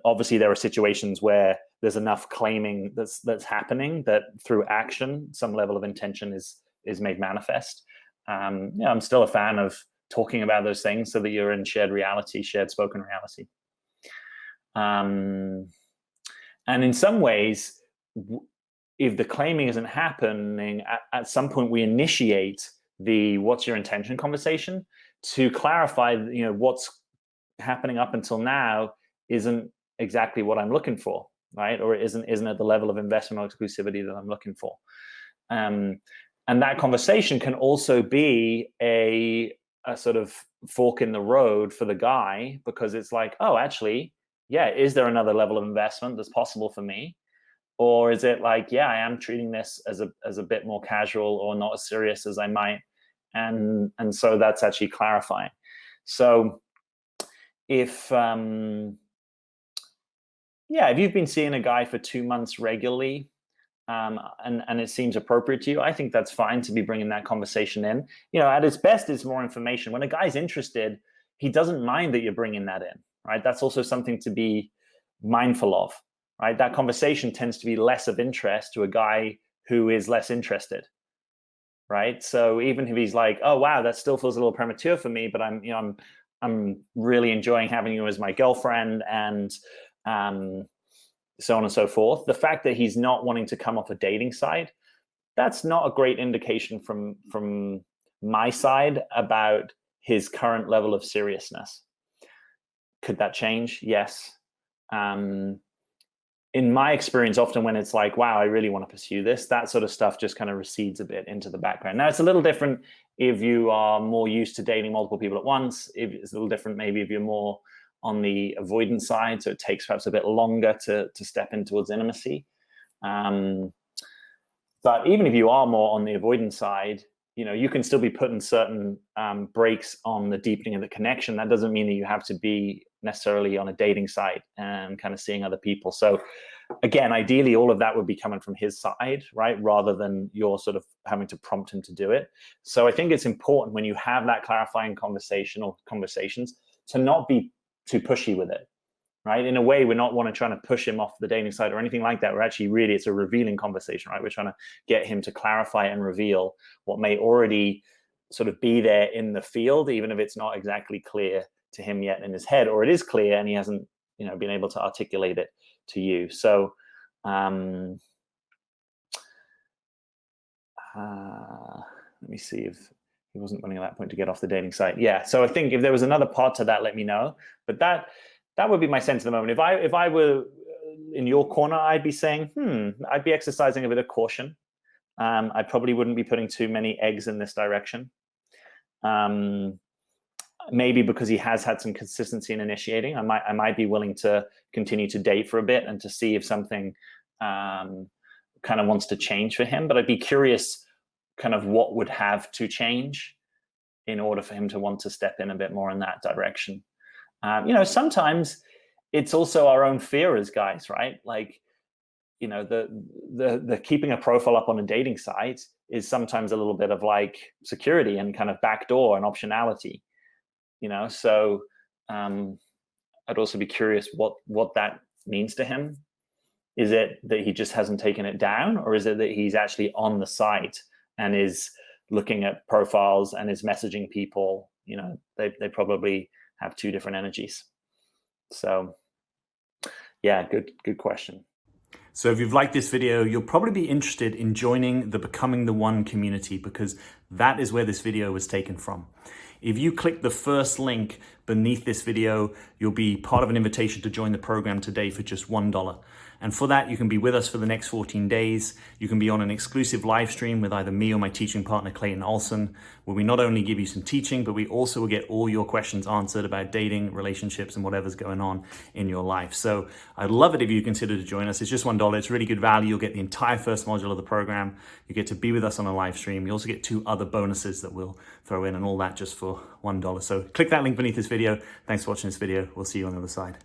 Obviously, there are situations where there's enough claiming that's happening that through action, some level of intention is made manifest. I'm still a fan of talking about those things so that you're in shared reality, shared spoken reality. And in some ways, if the claiming isn't happening, at some point we initiate the "what's your intention" conversation to clarify, what's happening up until now isn't exactly what I'm looking for, right? Or isn't at the level of investment or exclusivity that I'm looking for. And that conversation can also be a sort of fork in the road for the guy, because it's like, oh, actually, yeah, is there another level of investment that's possible for me? Or is it like, yeah, I am treating this as a bit more casual or not as serious as I might. And so that's actually clarifying. So if you've been seeing a guy for 2 months regularly, and it seems appropriate to you, I think that's fine to be bringing that conversation in. At its best, it's more information. When a guy's interested, he doesn't mind that you're bringing that in, right? That's also something to be mindful of, right? That conversation tends to be less of interest to a guy who is less interested, right? So even if he's like, oh, wow, that still feels a little premature for me, but I'm really enjoying having you as my girlfriend, and so on and so forth. The fact that he's not wanting to come off a dating site, that's not a great indication from my side about his current level of seriousness. Could that change? Yes. In my experience, often when it's like, wow, I really want to pursue this, that sort of stuff just kind of recedes a bit into the background. Now, it's a little different if you are more used to dating multiple people at once. It's a little different maybe if you're more on the avoidance side, so it takes perhaps a bit longer to step in towards intimacy. But even if you are more on the avoidance side, you can still be putting certain brakes on the deepening of the connection. That doesn't mean that you have to be necessarily on a dating site and kind of seeing other people. So again, ideally, all of that would be coming from his side, right? Rather than you're sort of having to prompt him to do it. So I think it's important when you have that clarifying conversation or conversations to not be too pushy with it, right? In a way, we're not trying to push him off the dating site or anything like that. We're actually really, it's a revealing conversation, right? We're trying to get him to clarify and reveal what may already sort of be there in the field, even if it's not exactly clear to him yet in his head, or it is clear and he hasn't, been able to articulate it to you. So, let me see if he wasn't willing at that point to get off the dating site. Yeah. So I think if there was another part to that, let me know. But that would be my sense at the moment. If I were in your corner, I'd be saying, I'd be exercising a bit of caution. I probably wouldn't be putting too many eggs in this direction. Maybe because he has had some consistency in initiating, I might be willing to continue to date for a bit and to see if something kind of wants to change for him. But I'd be curious kind of what would have to change in order for him to want to step in a bit more in that direction. Sometimes it's also our own fear as guys, right? Like, the keeping a profile up on a dating site is sometimes a little bit of like security and kind of backdoor and optionality, so I'd also be curious what that means to him. Is it that he just hasn't taken it down, or is it that he's actually on the site and is looking at profiles and is messaging people? They probably have two different energies. So yeah, good question. So if you've liked this video, you'll probably be interested in joining the Becoming the One community, because that is where this video was taken from. If you click the first link beneath this video, you'll be part of an invitation to join the program today for just $1. And for that, you can be with us for the next 14 days. You can be on an exclusive live stream with either me or my teaching partner, Clayton Olson, where we not only give you some teaching, but we also will get all your questions answered about dating, relationships, and whatever's going on in your life. So I'd love it if you consider to join us. It's just $1. It's really good value. You'll get the entire first module of the program. You get to be with us on a live stream. You also get 2 other bonuses that we'll throw in, and all that just for $1. So click that link beneath this video. Thanks for watching this video. We'll see you on the other side.